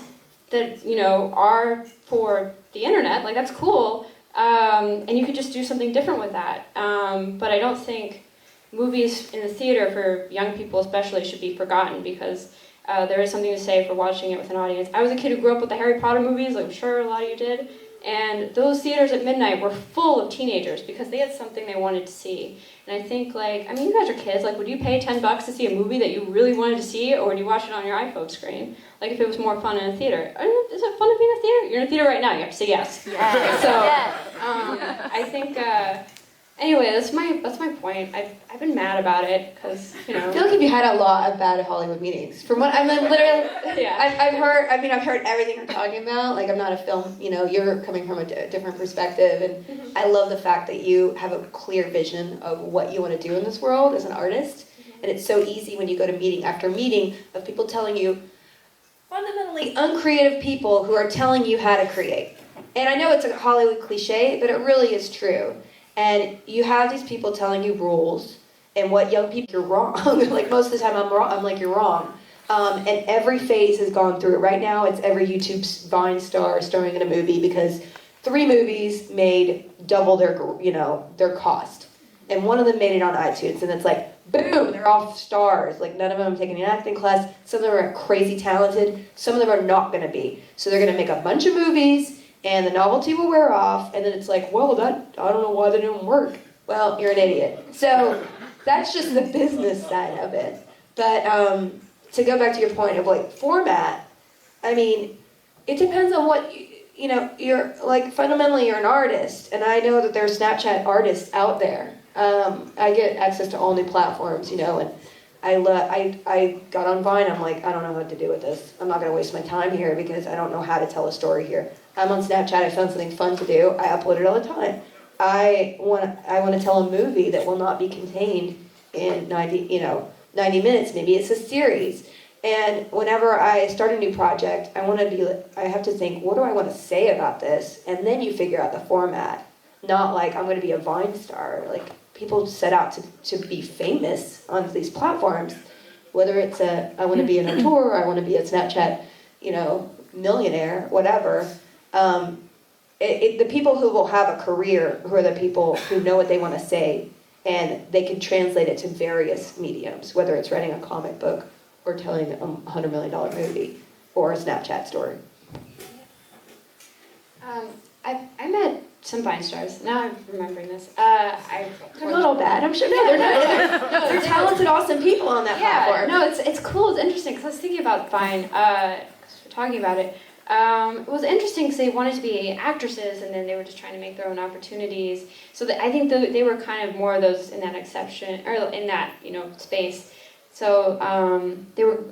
that, you know, are for the internet, like, that's cool, and you could just do something different with that. But I don't think movies in the theater for young people especially should be forgotten, because there is something to say for watching it with an audience. I was a kid who grew up with the Harry Potter movies, I'm sure a lot of you did, and those theaters at midnight were full of teenagers because they had something they wanted to see. And I think, like, I mean, you guys are kids, like, would you pay $10 to see a movie that you really wanted to see, or would you watch it on your iPhone screen? Like, if it was more fun in a theater. Is it fun to be in a theater? You're in a theater right now, you have to say yes. Yes. So, I think, anyway, that's my point. I've been mad about it, because, you know. I feel like if you had a lot of bad Hollywood meetings, from what I'm literally, Yeah. I've heard everything you're talking about. Like, I'm not a film, you know, you're coming from a different perspective, and I love the fact that you have a clear vision of what you want to do in this world as an artist. And it's so easy when you go to meeting after meeting of people telling you, fundamentally uncreative people who are telling you how to create. And I know it's a Hollywood cliche, but it really is true. And you have these people telling you rules, and what young people, you're wrong. Like, most of the time I'm wrong, I'm like, you're wrong. And every phase has gone through it. Right now, it's every YouTube Vine star starring in a movie because 3 movies made double their cost. And one of them made it on iTunes, and it's like, boom, they're all stars. Like, none of them have taken an acting class. Some of them are crazy talented. Some of them are not going to be. So they're going to make a bunch of movies, and the novelty will wear off, and then it's like, well, I don't know why they didn't work. Well, you're an idiot. So that's just the business side of it. But to go back to your point of like format, I mean, it depends on what you're like. Fundamentally, you're an artist, and I know that there's Snapchat artists out there. I get access to all new platforms, and I got on Vine. I'm like, I don't know what to do with this. I'm not going to waste my time here because I don't know how to tell a story here. I'm on Snapchat. I found something fun to do. I upload it all the time. I want to tell a movie that will not be contained in 90 minutes. Maybe it's a series. And whenever I start a new project, I have to think, what do I want to say about this? And then you figure out the format. Not like I'm going to be a Vine star. Like, people set out to be famous on these platforms. Whether it's I want to be an auteur, I want to be a Snapchat, millionaire, whatever. The people who will have a career, who are the people who know what they want to say, and they can translate it to various mediums, whether it's writing a comic book or telling a $100 million movie or a Snapchat story. I met some Vine stars. Now I'm remembering this. They're not all bad, I'm sure. No, they're not. No, they're talented, awesome people on that platform. No, it's cool. It's interesting because I was thinking about Vine. Because we're talking about it. It was interesting because they wanted to be actresses, and then they were just trying to make their own opportunities. So I think they were kind of more of those in that exception or in that space. So they were.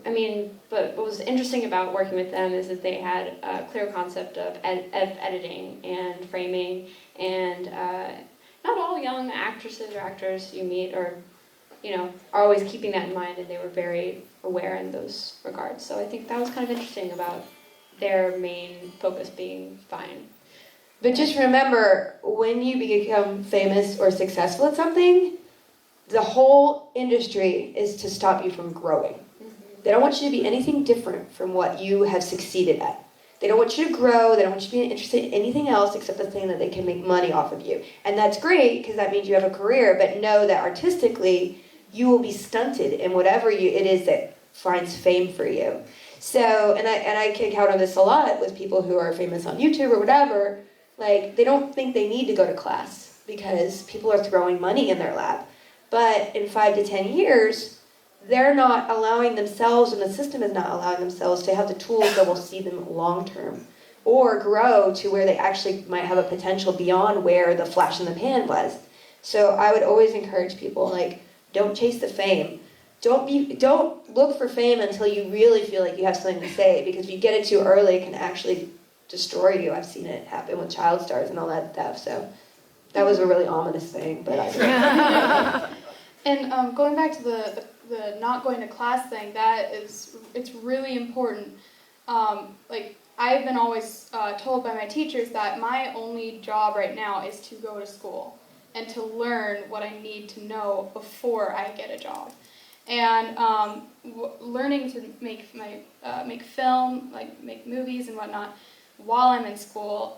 But what was interesting about working with them is that they had a clear concept of editing and framing, and not all young actresses or actors you meet are always keeping that in mind, and they were very aware in those regards. So I think that was kind of interesting about their main focus being Vine. But just remember, when you become famous or successful at something, the whole industry is to stop you from growing. Mm-hmm. They don't want you to be anything different from what you have succeeded at. They don't want you to grow. They don't want you to be interested in anything else except the thing that they can make money off of you. And that's great because that means you have a career, but know that artistically, you will be stunted in whatever it is that finds fame for you. So, and I kick out on this a lot with people who are famous on YouTube or whatever. Like, they don't think they need to go to class because people are throwing money in their lap. But in 5 to 10 years, they're not allowing themselves, and the system is not allowing themselves to have the tools that will see them long term or grow to where they actually might have a potential beyond where the flash in the pan was. So I would always encourage people, like, don't chase the fame. Don't look for fame until you really feel like you have something to say, because if you get it too early, it can actually destroy you. I've seen it happen with child stars and all that stuff. So that was a really ominous thing, but I. And going back to the not going to class thing, it's really important. I've been always told by my teachers that my only job right now is to go to school and to learn what I need to know before I get a job. And learning to make film, like make movies and whatnot, while I'm in school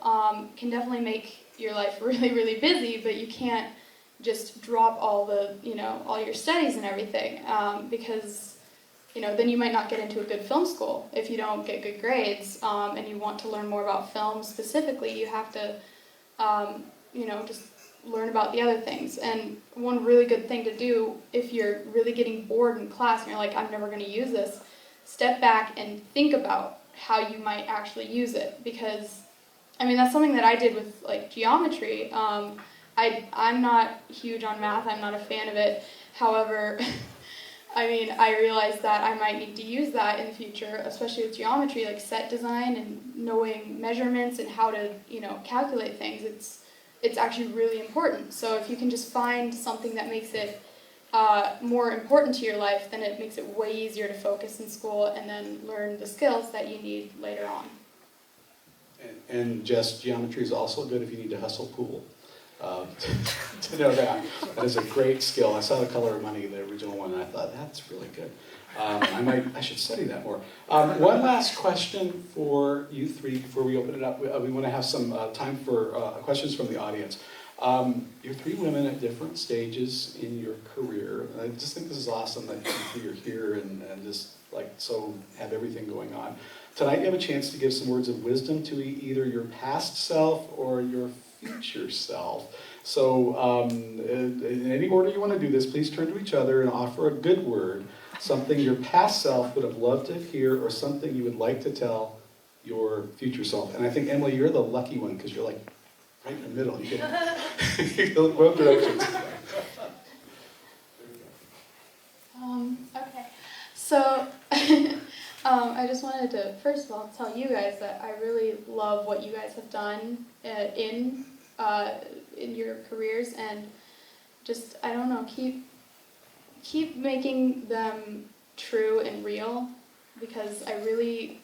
can definitely make your life really, really busy. But you can't just drop all your studies and everything because then you might not get into a good film school if you don't get good grades. And you want to learn more about film specifically, you have to just learn about the other things. And one really good thing to do if you're really getting bored in class and you're like, I'm never going to use this, step back and think about how you might actually use it. Because that's something that I did with like geometry. I'm not huge on math, I'm not a fan of it. However, I realized that I might need to use that in the future, especially with geometry, like set design and knowing measurements and how to calculate things. It's actually really important. So if you can just find something that makes it more important to your life, then it makes it way easier to focus in school and then learn the skills that you need later on. And Jess, geometry is also good if you need to hustle pool. To know that. That is a great skill. I saw The Color of Money, the original one, and I thought, that's really good. I should study that more. One last question for you three before we open it up. We want to have some time for questions from the audience. You're three women at different stages in your career. I just think this is awesome that you three are here and just like so have everything going on. Tonight you have a chance to give some words of wisdom to either your past self or your future self. So in any order you want to do this, please turn to each other and offer a good word, something your past self would have loved to hear or something you would like to tell your future self. And I think, Emily, you're the lucky one because you're like right in the middle. You can go both directions. Okay, so I just wanted to first of all tell you guys that I really love what you guys have done in your careers, and just I don't know, keep making them true and real, because I really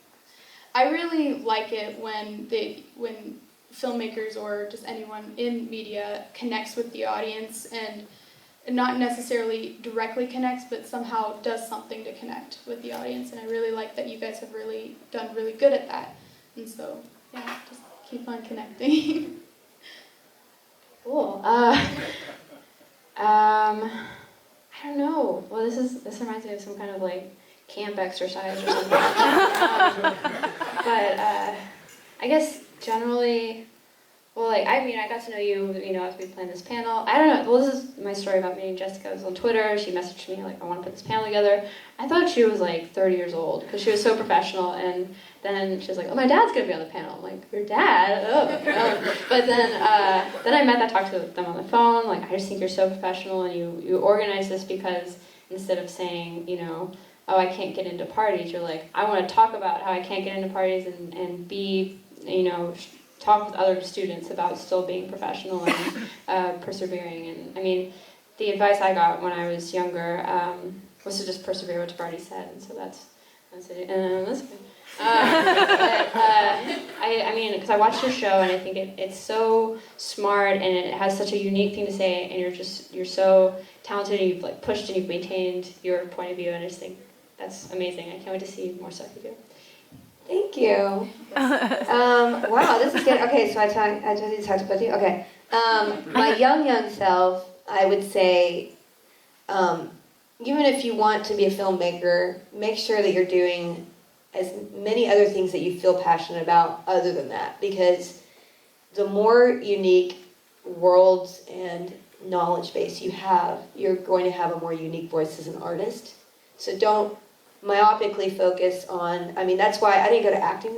like it when filmmakers or just anyone in media connects with the audience and not necessarily directly connects, but somehow does something to connect with the audience. And I really like that you guys have really done really good at that. And so, yeah, just keep on connecting. Cool. I don't know. Well, this reminds me of some kind of like camp exercise or something. But I guess generally, well, like I got to know you, as we planned this panel. I don't know. Well, this is my story about meeting Jessica. It was on Twitter. She messaged me like, I want to put this panel together. I thought she was like 30 years old because she was so professional. And then she was like, oh, my dad's gonna be on the panel. I'm like, your dad? Oh. But then I talked to them on the phone. Like, I just think you're so professional, and you organize this because instead of saying, oh, I can't get into parties, you're like, I want to talk about how I can't get into parties and be, talk with other students about still being professional and persevering. And I mean, the advice I got when I was younger was to just persevere, what you've already said, and so that's it. And that's good. I mean, because I watched your show and I think it's so smart and it has such a unique thing to say, and you're so talented and you've like pushed and you've maintained your point of view, and I just think that's amazing. I can't wait to see more stuff you do. Thank you. Wow, this is good. Okay, so I just talked about you. Okay. My young self, I would say, even if you want to be a filmmaker, make sure that you're doing as many other things that you feel passionate about other than that, because the more unique worlds and knowledge base you have, you're going to have a more unique voice as an artist. So don't myopically focus on, that's why I didn't go to acting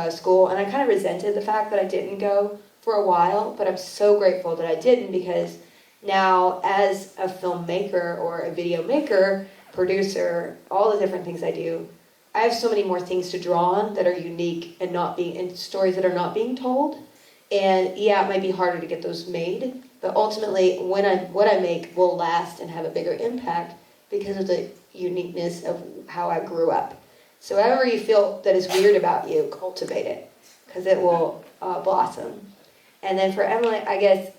school, and I kind of resented the fact that I didn't go for a while, but I'm so grateful that I didn't, because now as a filmmaker or a video maker, producer, all the different things I do, I have so many more things to draw on that are unique and stories that are not being told. And yeah, it might be harder to get those made, but ultimately what I make will last and have a bigger impact because of the uniqueness of how I grew up. So whatever you feel that is weird about you, cultivate it, because it will blossom. And then for Emily, I guess,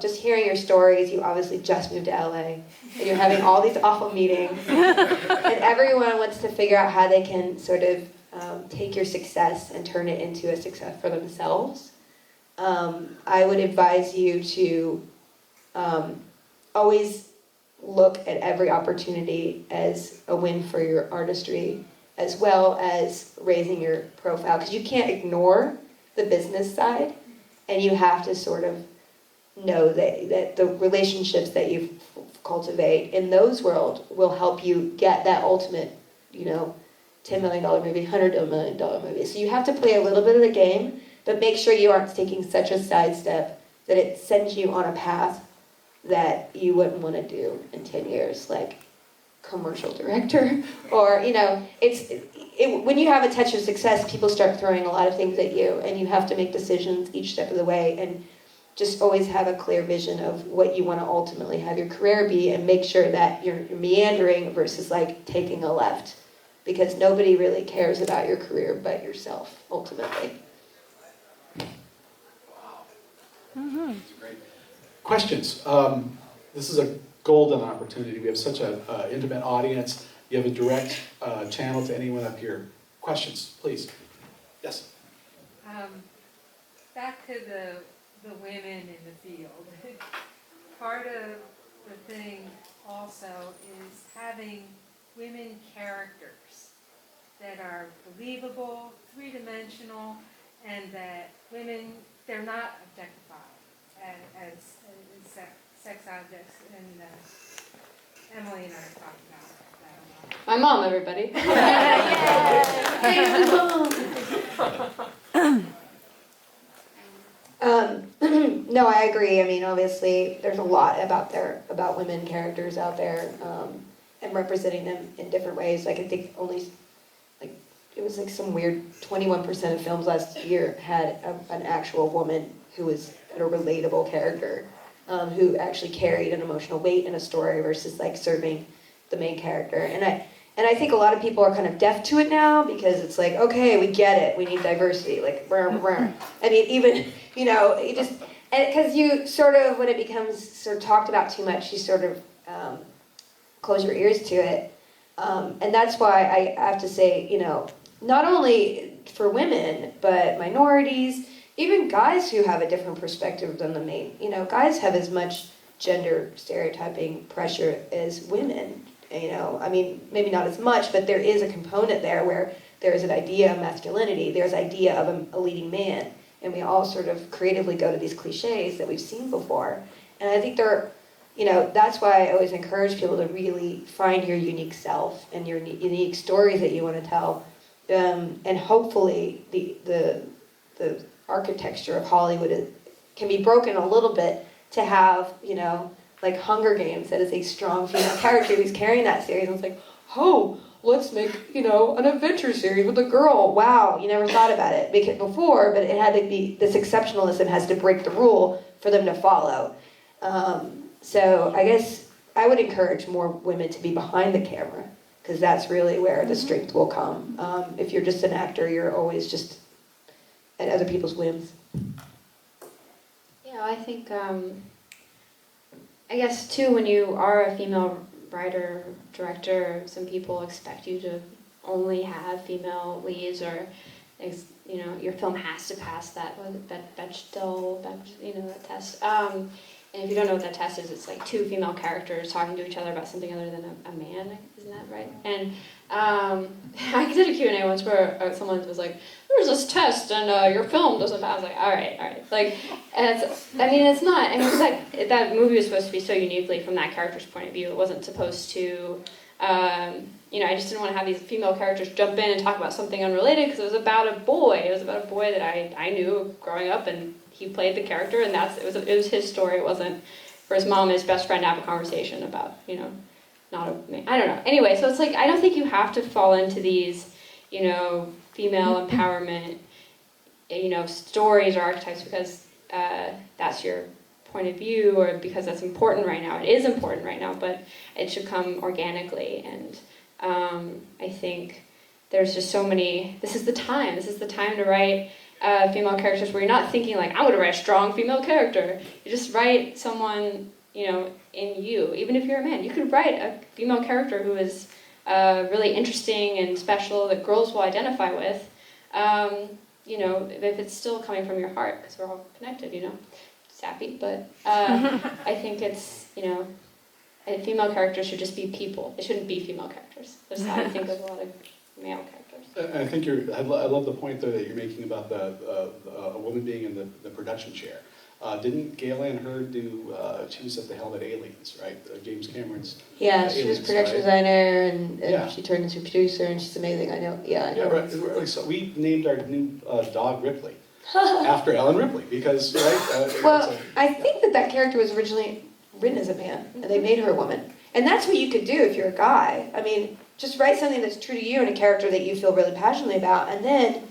just hearing your stories, you obviously just moved to LA, and you're having all these awful meetings, and everyone wants to figure out how they can sort of take your success and turn it into a success for themselves. I would advise you to always look at every opportunity as a win for your artistry, as well as raising your profile, because you can't ignore the business side, and you have to sort of know that the relationships that you cultivate in those worlds will help you get that ultimate, $10 million movie, $100 million movie. So you have to play a little bit of the game, but make sure you aren't taking such a sidestep that it sends you on a path that you wouldn't want to do in 10 years, like commercial director, or, when you have a touch of success, people start throwing a lot of things at you, and you have to make decisions each step of the way, and just always have a clear vision of what you want to ultimately have your career be, and make sure that you're meandering versus like taking a left, because nobody really cares about your career but yourself, ultimately. That's great. Questions? This is a golden opportunity. We have such an intimate audience. You have a direct channel to anyone up here. Questions, please. Yes? Back to the women in the field. Part of the thing also is having women characters that are believable, three-dimensional, and that women, they're not objectified as sex objects. And Emily and I are talking about that. My mom, everybody. No, I agree. I mean, obviously, there's a lot about women characters out there, and representing them in different ways. Like, I think only, like, it was like some weird 21% of films last year had an actual woman who was a relatable character, who actually carried an emotional weight in a story versus like serving the main character. And I think a lot of people are kind of deaf to it now because it's like, okay, we get it, we need diversity, like, I mean, even, you know, you just, and because you sort of, when it becomes sort of talked about too much, you sort of close your ears to it. And that's why I have to say, you know, not only for women, but minorities, even guys who have a different perspective than the main, you know, guys have as much gender stereotyping pressure as women. You know, I mean, maybe not as much, but there is a component there where there is an idea of masculinity, there's an idea of a leading man, and we all sort of creatively go to these cliches that we've seen before. And I think they're, you know, that's why I always encourage people to really find your unique self and your unique stories that you want to tell, and hopefully the architecture of Hollywood can be broken a little bit to have, you know, like Hunger Games, that is a strong female character who's carrying that series. And it's like, oh, let's make, you know, an adventure series with a girl. Wow, you never thought about it before, but it had to be, this exceptionalism has to break the rule for them to follow. So I guess I would encourage more women to be behind the camera, because that's really where the strength will come. If you're just an actor, you're always just at other people's whims. Yeah, I think, I guess too, when you are a female writer, director, some people expect you to only have female leads, or, you know, your film has to pass that, that test. And if you don't know what that test is, it's like two female characters talking to each other about something other than a man, isn't that right? And I did a Q&A once where someone was like, there's this test and your film doesn't pass. I was like, all right. Like, and it's not, I mean, it's like, that movie was supposed to be so uniquely from that character's point of view. It wasn't supposed to, you know, I just didn't want to have these female characters jump in and talk about something unrelated, because it was about a boy. It was about a boy that I knew growing up, and he played the character, and it was his story. It wasn't for his mom and his best friend to have a conversation about, you know, not a, I don't know. Anyway, so it's like, I don't think you have to fall into these, you know, female empowerment, you know, stories or archetypes because that's your point of view, or because that's important right now. It is important right now, but it should come organically. And I think there's just so many, this is the time to write female characters where you're not thinking like, I'm going to write a strong female character. You just write someone, you know, in you. Even if you're a man, you could write a female character who is really interesting and special that girls will identify with, you know, if it's still coming from your heart, because we're all connected, you know. Sappy, but I think it's, you know, female characters should just be people. They shouldn't be female characters. That's how I think of a lot of male characters. I think I love the point there that you're making about a woman being in the production chair. Didn't Gail Ann Hurd do, she was at the helm at Aliens, right? James Cameron's Yeah, she was production designer, and yeah. She turned into a producer, and she's amazing. I know. Yeah, I know. Yeah, right. So we named our new dog Ripley after Ellen Ripley because, right? Well, I think that character was originally written as a man, and they made her a woman. And that's what you could do if you're a guy. I mean, just write something that's true to you and a character that you feel really passionately about, and then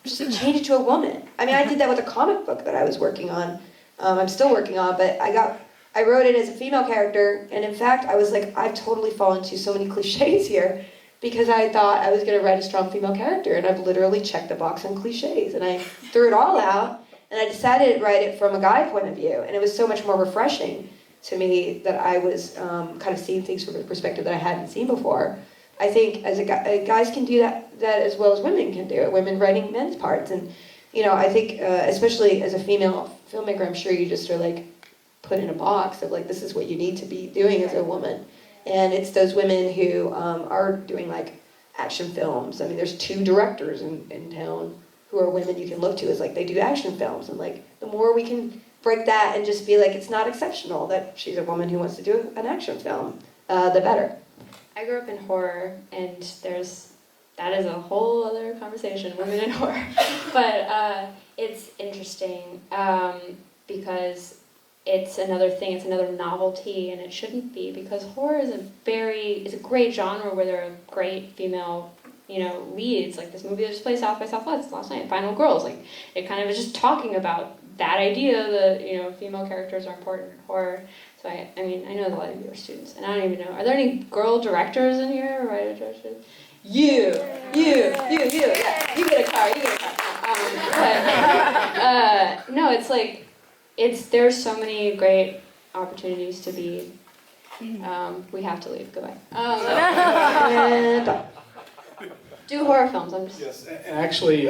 just change it to a woman. I mean, I did that with a comic book that I was working on. I'm still working on, but I wrote it as a female character, and in fact, I was like, I've totally fallen into so many cliches here, because I thought I was going to write a strong female character, and I've literally checked the box on cliches, and I threw it all out, and I decided to write it from a guy point of view, and it was so much more refreshing to me that I was kind of seeing things from a perspective that I hadn't seen before. I think as guys can do that as well as women can do it. Women writing men's parts, and I think especially as a female filmmaker, I'm sure you just are like put in a box of like this is what you need to be doing as a woman, and it's those women who are doing like action films. I mean, there's 2 directors in town who are women you can look to as like they do action films, and like the more we can break that and just be like it's not exceptional that she's a woman who wants to do an action film, the better. I grew up in horror, and that is a whole other conversation, women in horror. But it's interesting because it's another thing, it's another novelty, and it shouldn't be, because horror is a great genre where there are great female, leads. Like this movie that just played South by Southwest last night, Final Girls. Like it kind of is just talking about that idea that female characters are important in horror. So I mean, I know a lot of you are students, and I don't even know. Are there any girl directors in here, or writer directors? You, yeah, you get a car, But no, it's like, there's so many great opportunities to be, we have to leave, goodbye. And do horror films, I'm just... Yes, and actually,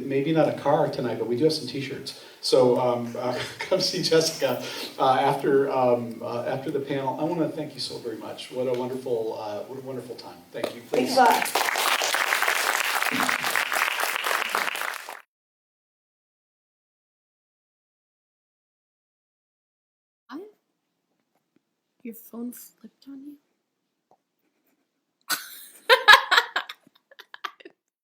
maybe not a car tonight, but we do have some T-shirts. So come see Jessikha after the panel. I want to thank you so very much. What a wonderful time. Thank you. Please. Thanks a lot. Your phone flipped on you?